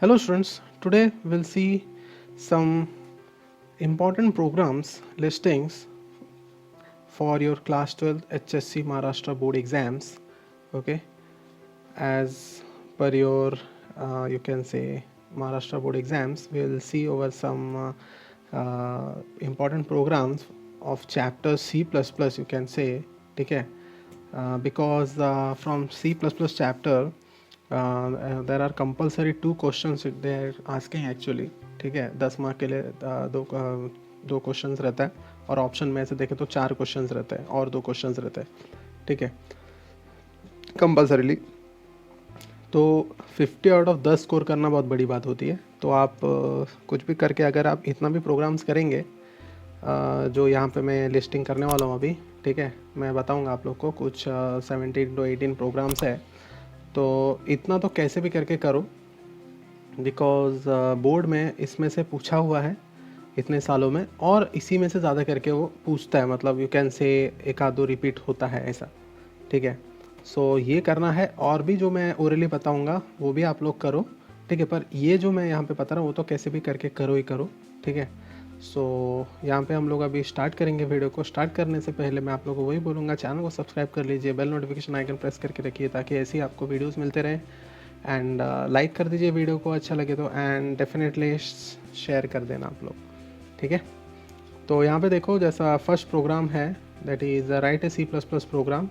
Hello students, today we'll see some important programs listings for your class 12 HSC Maharashtra board exams. Okay, as per your you can say Maharashtra board exams, we'll see over some important programs of chapter C++ you can say. Okay, because from C++ chapter there are compulsory two questions they are asking actually. ठीक है, 10 mark के लिए दो questions रहता है और option में से देखें तो 4 क्वेश्चंस रहते हैं और 2 क्वेश्चंस रहते हैं. ठीक है, कंपल्सरीली. तो 50 आउट ऑफ 10 स्कोर करना बहुत बड़ी बात होती है. तो आप कुछ भी करके अगर आप इतना भी प्रोग्राम्स करेंगे जो यहाँ पे मैं लिस्टिंग करने वाला हूँ अभी. ठीक है, मैं बताऊँगा आप लोग को कुछ 17 to 18 प्रोग्राम्स है. तो इतना तो कैसे भी करके करो, बिकॉज बोर्ड में इसमें से पूछा हुआ है इतने सालों में और इसी में से ज़्यादा करके वो पूछता है. मतलब यू कैन से एक आध दो रिपीट होता है ऐसा. ठीक है, सो ये करना है. और भी जो मैं ओरली बताऊंगा वो भी आप लोग करो. ठीक है, पर ये जो मैं यहाँ पे बता रहा हूँ वो तो कैसे भी करके करो ही करो. ठीक है, सो यहाँ पे हम लोग अभी स्टार्ट करेंगे. वीडियो को स्टार्ट करने से पहले मैं आप लोगों को वही बोलूँगा, चैनल को सब्सक्राइब कर लीजिए, बेल नोटिफिकेशन आइकन प्रेस करके रखिए ताकि ऐसे ही आपको वीडियोस मिलते रहें. एंड लाइक कर दीजिए वीडियो को अच्छा लगे तो, एंड डेफिनेटली शेयर कर देना आप लोग. ठीक है, तो यहाँ पे देखो जैसा फर्स्ट प्रोग्राम है that is write a C++ program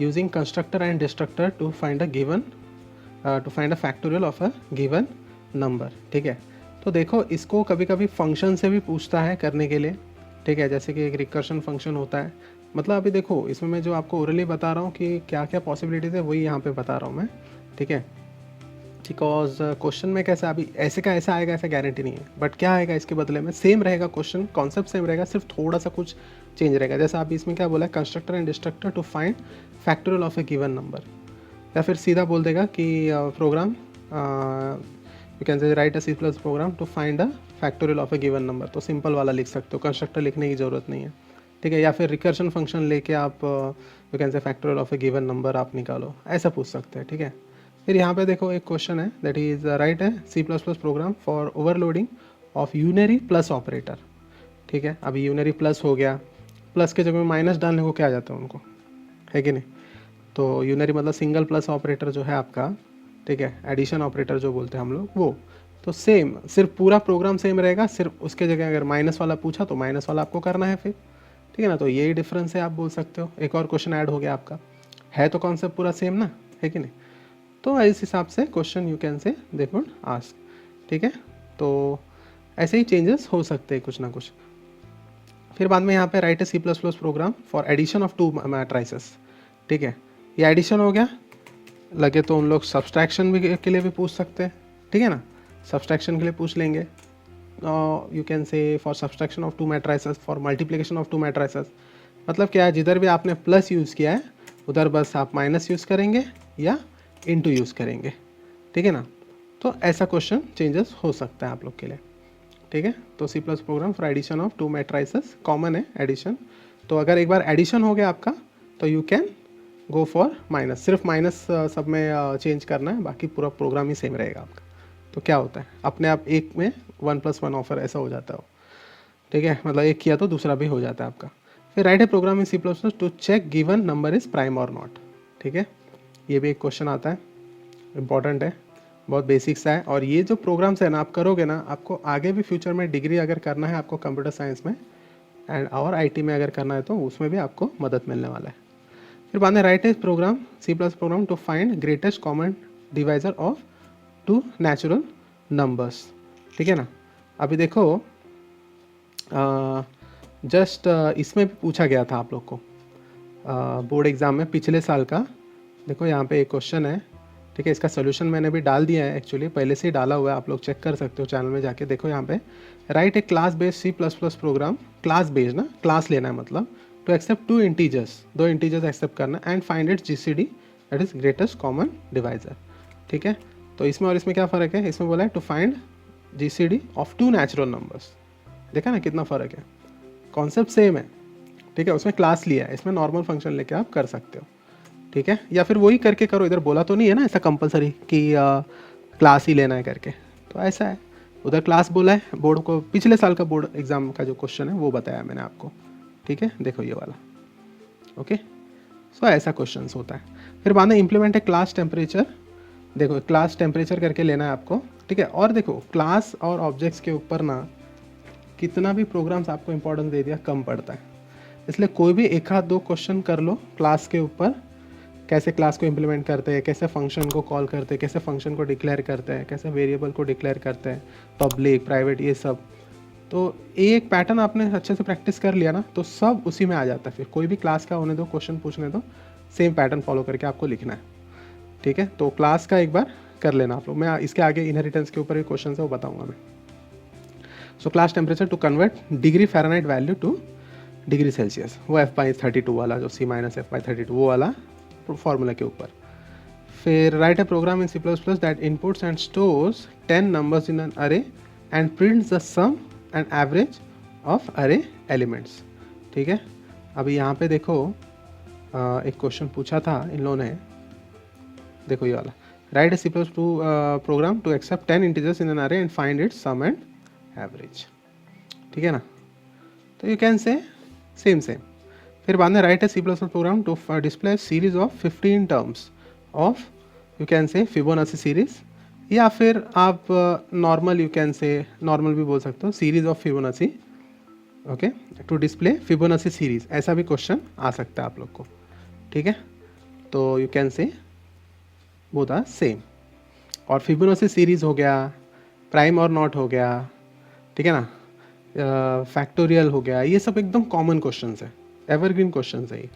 using constructor and destructor to find a factorial of a given number. ठीक है, तो देखो इसको कभी कभी फंक्शन से भी पूछता है करने के लिए. ठीक है, जैसे कि एक रिकर्शन फंक्शन होता है. मतलब अभी देखो इसमें मैं जो आपको ओरली बता रहा हूँ कि क्या क्या पॉसिबिलिटीज़ है वही यहाँ पे बता रहा हूँ मैं. ठीक है, बिकॉज क्वेश्चन में कैसा अभी ऐसे का ऐसा आएगा ऐसा गारंटी नहीं है, बट क्या आएगा इसके बदले में सेम रहेगा. क्वेश्चन कॉन्सेप्ट सेम रहेगा, सिर्फ थोड़ा सा कुछ चेंज रहेगा. जैसा अभी इसमें क्या बोला है, constructor and destructor to find factorial of a given number. या फिर सीधा बोल देगा कि program you can say write a C++ program to find a factorial of a given number. तो सिंपल वाला लिख सकते हो, कंस्ट्रक्टर लिखने की ज़रूरत नहीं है. ठीक है, या फिर रिकर्शन फंक्शन लेके आप यू कैन से factorial of a given number आप निकालो, ऐसा पूछ सकते हैं. ठीक है, फिर यहाँ पे देखो एक क्वेश्चन है दैट इज़ राइट है C++ program for overloading of unary plus operator. ठीक है, अभी यूनरी प्लस हो गया, प्लस के जगह में माइनस डालने को क्या आ जाता है उनको, है कि नहीं. तो यूनरी मतलब सिंगल प्लस ऑपरेटर जो है आपका. ठीक है, एडिशन ऑपरेटर जो बोलते हैं हम लोग वो. तो सेम, सिर्फ पूरा प्रोग्राम सेम रहेगा, सिर्फ उसके जगह अगर माइनस वाला पूछा तो माइनस वाला आपको करना है फिर. ठीक है ना, तो यही डिफरेंस है आप बोल सकते हो. एक और क्वेश्चन ऐड हो गया आपका, है तो कॉन्सेप्ट पूरा सेम ना, है कि नहीं. तो इस हिसाब से क्वेश्चन यू कैन से दे कुड आस्क. ठीक है, तो ऐसे ही चेंजेस हो सकते हैं कुछ ना कुछ. फिर बाद में यहाँ पे write a C++ program for addition of 2 matrices. ठीक है, ये एडिशन हो गया. लगे तो उन लोग सब्सट्रैक्शन भी के लिए भी पूछ सकते हैं. ठीक है ना, सब्सट्रैक्शन के लिए पूछ लेंगे. यू कैन से for subtraction of 2 matrices, for multiplication of 2 matrices. मतलब क्या है, जिधर भी आपने प्लस यूज़ किया है उधर बस आप माइनस यूज़ करेंगे या इनटू यूज़ करेंगे. ठीक है ना, तो ऐसा क्वेश्चन चेंजेस हो सकता है आप लोग के लिए. ठीक है, तो C+ program for addition of 2 matrices common है एडिशन. तो अगर एक बार एडिशन हो गया आपका तो you can go for minus. सिर्फ माइनस सब में चेंज करना है, बाकी पूरा प्रोग्राम ही सेम रहेगा आपका. तो क्या होता है अपने आप एक में 1+1 ऑफर ऐसा हो जाता है. ठीक है, मतलब एक किया तो दूसरा भी हो जाता है आपका. फिर write a program in C++ to check given number is prime और नॉट. ठीक है, ये भी एक क्वेश्चन आता है, इंपॉर्टेंट है, बहुत बेसिक्स है. और ये जो प्रोग्राम्स है ना आप करोगे ना, आपको आगे भी फ्यूचर में डिग्री अगर करना है आपको कंप्यूटर साइंस में एंड और IT में अगर करना है तो उसमें भी आपको मदद मिलने वाला है. फिर बाद में write a program C+ program to find greatest common divisor of 2 natural numbers. ठीक है ना, अभी देखो जस्ट इसमें भी पूछा गया था आप लोग को बोर्ड एग्ज़ाम में पिछले साल का. देखो यहाँ पे एक क्वेश्चन है. ठीक है, इसका सोल्यूशन मैंने भी डाल दिया है, एक्चुअली पहले से ही डाला हुआ है, आप लोग चेक कर सकते हो चैनल में जाके. देखो यहाँ पे write a class based C++ program, class based ना, क्लास लेना है मतलब, to accept 2 integers, 2 integers accept करना and find its GCD that is greatest common divisor. ठीक है, तो इसमें और इसमें क्या फ़र्क है, इसमें बोला है to find GCD of 2 natural numbers. देखा ना कितना फ़र्क है, कॉन्सेप्ट सेम है. ठीक है, उसमें क्लास लिया है, इसमें नॉर्मल फंक्शन लेके आप कर सकते हो. ठीक है, या फिर वही करके करो, इधर बोला तो नहीं है ना ऐसा कंपलसरी कि क्लास ही लेना है करके. तो ऐसा है, उधर क्लास बोला है, बोर्ड को पिछले साल का बोर्ड एग्जाम का जो क्वेश्चन है वो बताया मैंने आपको, ठीक है, देखो ये वाला, ओके। सो ऐसा क्वेश्चन होता है। फिर बाद में इम्प्लीमेंट ए क्लास टेम्परेचर, देखो क्लास टेम्परेचर करके लेना है आपको, ठीक है। और देखो क्लास और ऑब्जेक्ट्स के ऊपर ना कितना भी प्रोग्राम्स आपको इंपॉर्टेंस दे दिया कम पड़ता है, इसलिए कोई भी एक आध दो क्वेश्चन कर लो क्लास के ऊपर, कैसे क्लास को इम्प्लीमेंट करते हैं, कैसे फंक्शन को कॉल करते हैं, कैसे फंक्शन को डिक्लेयर करते हैं, कैसे वेरिएबल को डिक्लेयर करते हैं, पब्लिक प्राइवेट ये सब। तो एक पैटर्न आपने अच्छे से प्रैक्टिस कर लिया ना तो सब उसी में आ जाता है। फिर कोई भी क्लास का होने दो, क्वेश्चन पूछने दो, सेम पैटर्न फॉलो करके आपको लिखना है, ठीक है। तो क्लास का एक बार कर लेना आप लोग, मैं इसके आगे इनहेरिटेंस के ऊपर भी क्वेश्चन है वो बताऊंगा मैं। So class temperature to convert degree Fahrenheit value to degree Celsius, वो F/32 वाला जो C-F/32 वो वाला फॉर्मूला के ऊपर। फिर write a program in C++ that inputs and stores 10 numbers in an array and prints the sum and average of array elements, ठीक है। अभी यहाँ पे देखो एक क्वेश्चन पूछा था इन लोगों ने, देखो ये वाला, write a C++ program to accept 10 integers in an array and find its sum and average, ठीक है ना। तो यू कैन से सेम। फिर बाद में write a C++ program to display series of 15 terms of you can say Fibonacci series, या फिर आप normal you can say normal भी बोल सकते हो, series of Fibonacci, okay, to display Fibonacci series, ऐसा भी क्वेश्चन आ सकता है आप लोग को, ठीक है। तो you can say both are same. और फिबोनाची सीरीज हो गया, प्राइम और नॉट हो गया, ठीक है ना, फैक्टोरियल हो गया, ये सब एकदम कॉमन क्वेश्चन है, एवरग्रीन क्वेश्चन है ये।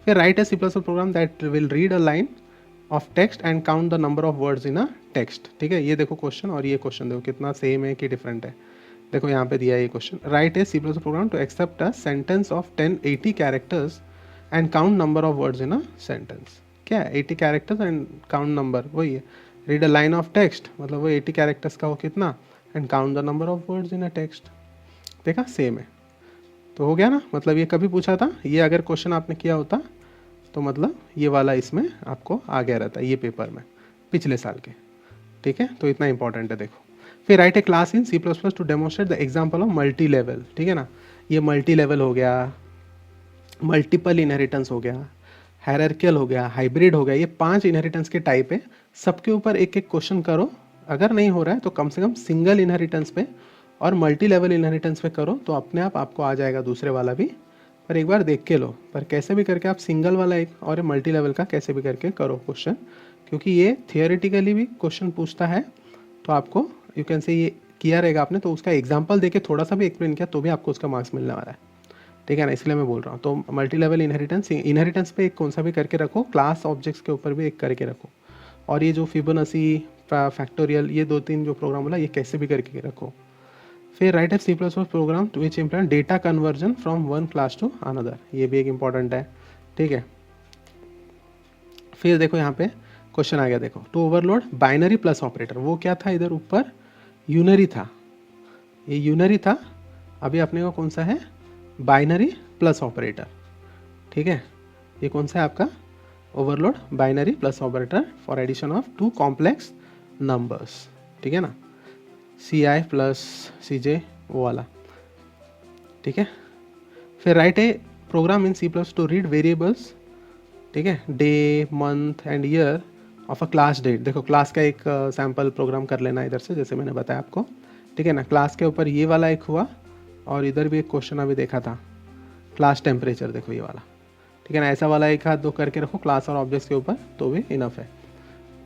फिर write a C++ program that will read a line of text and count the number of words in a text, ठीक है। ये देखो क्वेश्चन और ये क्वेश्चन देखो कितना सेम है कि डिफरेंट है। देखो यहाँ पे दिया है ये question, write a C++ program to accept a sentence of 1080 characters and count number of words in a sentence. क्या है 80 कैरेक्टर्स एंड काउंट नंबर, वही है। Read a line of text मतलब वो 80 कैरेक्टर्स का हो कितना, and count the number of words in a text, देखा सेम है। तो हो गया ना, मतलब ये कभी पूछा था, ये अगर क्वेश्चन आपने किया होता तो मतलब ये वाला इसमें आपको आ गया रहता है ये पेपर में पिछले साल के, ठीक है। तो इतना इंपॉर्टेंट है देखो। फिर write a class in C++ to demonstrate the example of multi level, ठीक है ना। ये मल्टी लेवल हो गया, मल्टीपल इनहेरिटेंस हो गया, हायरार्कियल हो गया, हाइब्रिड हो गया, ये 5 इनहेरिटेंस के टाइप है। सबके ऊपर एक एक क्वेश्चन करो, अगर नहीं हो रहा है तो कम से कम सिंगल इनहेरिटेंस पे और मल्टी लेवल इनहेरिटेंस पे करो, तो अपने आप आपको आ जाएगा दूसरे वाला भी। पर एक बार देख के लो, पर कैसे भी करके आप सिंगल वाला एक और मल्टी लेवल का कैसे भी करके करो क्वेश्चन, क्योंकि ये थियोरेटिकली भी क्वेश्चन पूछता है। तो आपको यू कैन से ये किया रहेगा आपने, तो उसका एग्जाम्पल देके थोड़ा सा भी एक्सप्लेन किया तो भी आपको उसका मार्क्स मिलने वाला है, ठीक है ना। इसलिए मैं बोल रहा हूँ। तो मल्टी लेवल इनहेरिटेंस पे एक कौन सा भी करके रखो, क्लास ऑब्जेक्ट्स के ऊपर भी एक करके रखो, और ये जो फिबोनाची फैक्टोरियल ये 2-3 जो प्रोग्राम बोला ये कैसे भी करके रखो। फिर write a C++ program to which implement data conversion from one class to another, ये भी एक इंपॉर्टेंट है, ठीक है। फिर देखो यहाँ पे क्वेश्चन आ गया, देखो to overload binary plus operator, वो क्या था इधर ऊपर यूनरी था, ये यूनरी था, अभी अपने को कौन सा है बाइनरी प्लस ऑपरेटर, ठीक है। ये कौन सा है आपका overload binary plus operator for addition of 2 complex numbers, ठीक है ना, CI प्लस CJ वो वाला, ठीक है। फिर write a program in C++ to read variables, ठीक है, day month and year of a class date. देखो क्लास का एक सैम्पल प्रोग्राम कर लेना इधर से, जैसे मैंने बताया आपको, ठीक है ना। क्लास के ऊपर ये वाला एक हुआ, और इधर भी एक क्वेश्चन अभी देखा था क्लास टेम्परेचर, देखो ये वाला, ठीक है ना। ऐसा वाला एक हाथ 2 करके रखो क्लास और ऑब्जेक्ट्स के ऊपर तो भी इनफ है।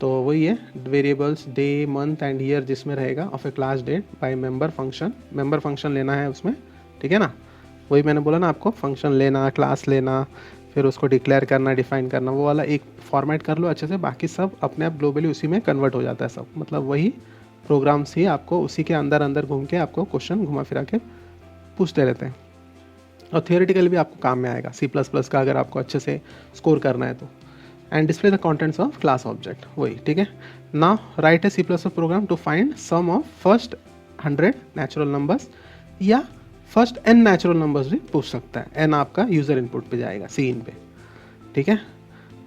तो वही है variables day month and year जिसमें रहेगा of a class date by member function लेना है उसमें, ठीक है ना। वही मैंने बोला ना आपको, फंक्शन लेना, क्लास लेना, फिर उसको डिक्लेयर करना, डिफाइन करना, वो वाला एक फॉर्मेट कर लो अच्छे से, बाकी सब अपने आप ग्लोबली उसी में कन्वर्ट हो जाता है सब। मतलब वही प्रोग्राम्स ही आपको उसी के अंदर अंदर घूम के आपको क्वेश्चन घुमा फिरा के पूछते रहते हैं, और थियोरेटिकल भी आपको काम में आएगा C++ का अगर आपको अच्छे से स्कोर करना है तो। And display the contents of class object, वही, ठीक है। Now write a C++ program to find sum of first 100 natural numbers, या फर्स्ट n नेचुरल नंबर्स भी पूछ सकता है, n आपका यूज़र इनपुट पे जाएगा, सी इन पे, ठीक है।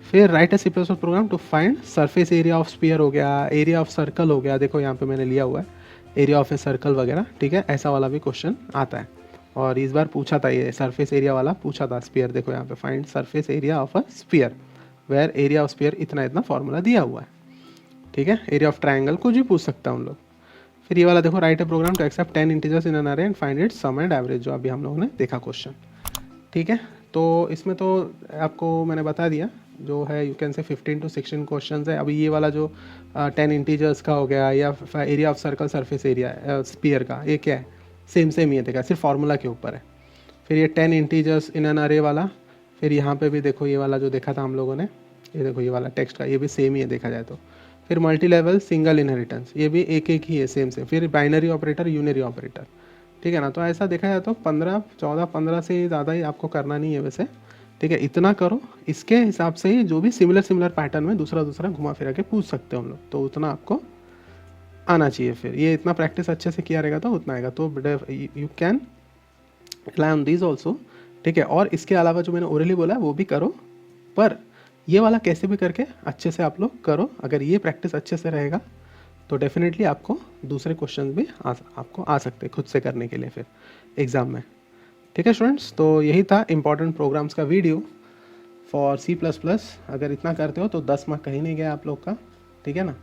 फिर write a C plus plus program to find surface area of sphere हो गया, एरिया ऑफ सर्कल हो गया, देखो यहाँ पे मैंने लिया हुआ है एरिया ऑफ ए सर्कल वगैरह, ठीक है, ऐसा वाला भी क्वेश्चन आता है। और इस बार पूछा था ये सरफेस एरिया वाला पूछा था स्पीयर, देखो यहाँ पे find surface area of a sphere where area of sphere इतना इतना फॉर्मूला दिया हुआ है, ठीक है। एरिया ऑफ ट्राइंगल कुछ भी पूछ सकता है हम लोग। फिर ये वाला देखो write a program to accept 10 integers in an array and find its sum and average, जो अभी हम लोगों ने देखा क्वेश्चन, ठीक है। तो इसमें तो आपको मैंने बता दिया जो है यू कैन से 15 to 16 क्वेश्चन है। अभी ये वाला जो 10 इंटीजर्स का हो गया या area of circle surface area sphere का, ये क्या है, सेम सेम ही है, देखा सिर्फ फार्मूला के ऊपर है। फिर ये 10 इंटीजर्स इन एन अरे वाला, फिर यहाँ पे भी देखो ये वाला जो देखा था हम लोगों ने, ये देखो ये वाला टेक्स्ट का, ये भी सेम ही है देखा जाए तो। फिर मल्टी लेवल सिंगल इनहेरिटेंस, ये भी एक एक ही है सेम सेम। फिर बाइनरी ऑपरेटर यूनरी ऑपरेटर, ठीक है ना। तो ऐसा देखा जाए तो 15 से ज़्यादा ही आपको करना नहीं है वैसे, ठीक है। इतना करो, इसके हिसाब से ही जो भी सिमिलर पैटर्न में दूसरा घुमा फिरा के पूछ सकते हो हम लोग, तो उतना आपको आना चाहिए। फिर ये इतना प्रैक्टिस अच्छे से किया रहेगा तो उतना आएगा। तो you can rely on this also, ठीक है। और इसके अलावा जो मैंने ओरली बोला है वो भी करो, पर ये वाला कैसे भी करके अच्छे से आप लोग करो। अगर ये प्रैक्टिस अच्छे से रहेगा तो डेफिनेटली आपको दूसरे क्वेश्चन भी आपको आ सकते हैं खुद से करने के लिए फिर एग्ज़ाम में, ठीक है स्टूडेंट्स। तो यही था इंपॉर्टेंट प्रोग्राम्स का वीडियो फॉर C++। अगर इतना करते हो तो 10 मार्क कहीं नहीं गया आप लोग का, ठीक है ना।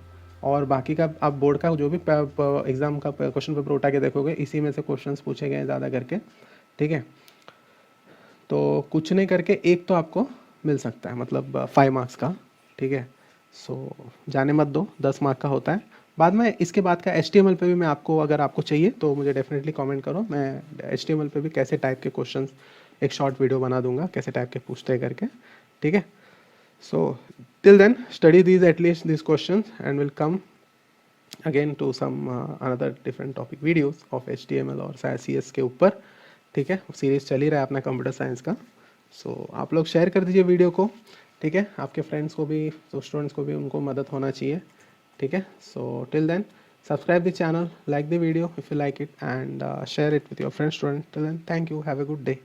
और बाकी का आप बोर्ड का जो भी एग्ज़ाम का क्वेश्चन पेपर उठा के देखोगे, इसी में से क्वेश्चंस पूछे गए ज़्यादा करके, ठीक है। तो कुछ नहीं करके एक तो आपको मिल सकता है, मतलब 5 मार्क्स का, ठीक है। सो जाने मत दो, 10 मार्क का होता है। बाद में इसके बाद का HTML पे भी मैं आपको, अगर आपको चाहिए तो मुझे डेफिनेटली कमेंट करो, मैं HTML पे भी कैसे टाइप के क्वेश्चंस एक शॉर्ट वीडियो बना दूंगा कैसे टाइप के पूछते हैं करके, ठीक है। So till then study these at least this questions and will come again to some another different topic videos of HTML और CS के ऊपर, ठीक है। सीरीज चल ही रहा है अपना कंप्यूटर साइंस का। सो आप लोग शेयर कर दीजिए वीडियो को, ठीक है। आपके फ्रेंड्स को भी, तो स्टूडेंट्स को भी उनको मदद होना चाहिए, ठीक है। So till then subscribe the channel, like the video if you like it, and share it with your friends, students. Till then, thank you, have a good day.